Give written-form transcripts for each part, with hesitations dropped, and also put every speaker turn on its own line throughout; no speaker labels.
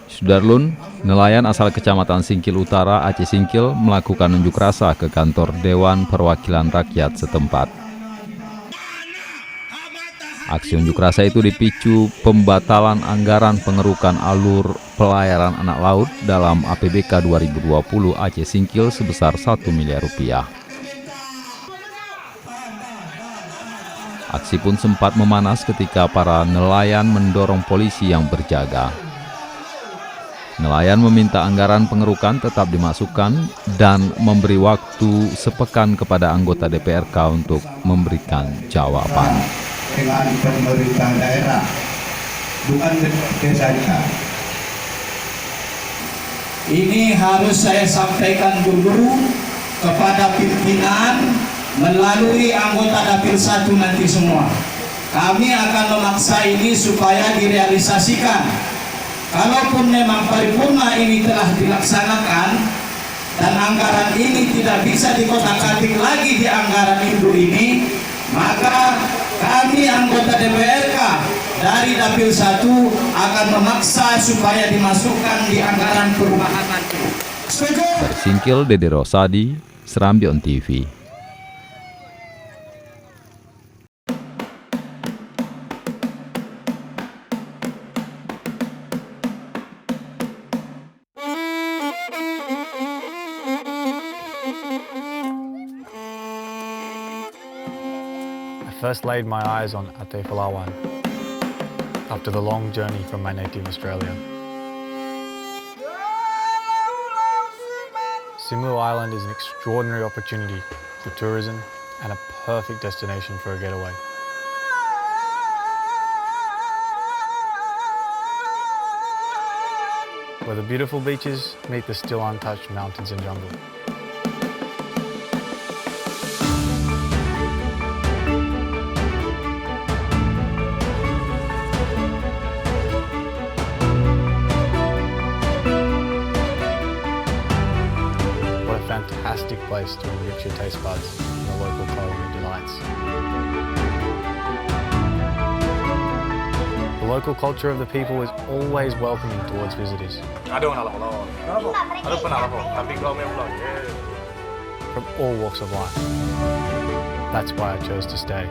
Sudarlun, nelayan asal Kecamatan Singkil Utara, Aceh Singkil, melakukan unjuk rasa ke kantor Dewan Perwakilan Rakyat setempat. Aksi unjuk rasa itu dipicu pembatalan anggaran pengerukan alur pelayaran anak laut dalam APBK 2020 Aceh Singkil sebesar 1 miliar rupiah. Aksi pun sempat memanas ketika para nelayan mendorong polisi yang berjaga. Nelayan meminta anggaran pengerukan tetap dimasukkan dan memberi waktu sepekan kepada anggota DPRK untuk memberikan jawaban.
Dengan pemerintah daerah, bukan desanya. Ini harus saya sampaikan dulu kepada pimpinan melalui anggota Dapil 1 nanti semua. Kami akan memaksa ini supaya direalisasikan. Kalaupun memang paripurna ini telah dilaksanakan dan anggaran ini tidak bisa dikotak-atik lagi di anggaran induk ini, maka kami anggota DPRK dari Dapil 1 akan memaksa supaya dimasukkan di anggaran perubahan nanti.
Singkil, Dede Rosadi, Serambi On TV.
I first laid my eyes on Ate Palawan after the long journey from my native Australia. Simu Island is an extraordinary opportunity for tourism and a perfect destination for a getaway. Where the beautiful beaches meet the still untouched mountains and jungle. Fantastic place to enrich your taste buds in the local culinary delights. The local culture of the people is always welcoming towards visitors. From all walks of life. That's why I chose to stay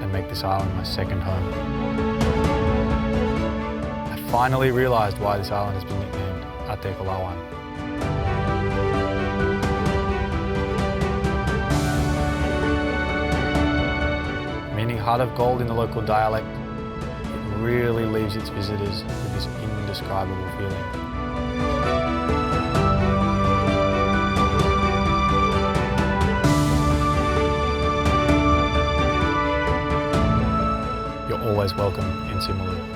and make this island my second home. I finally realised why this island has been nicknamed Ate Palawan. Meaning heart of gold in the local dialect, it really leaves its visitors with this indescribable feeling. You're always welcome in Simu.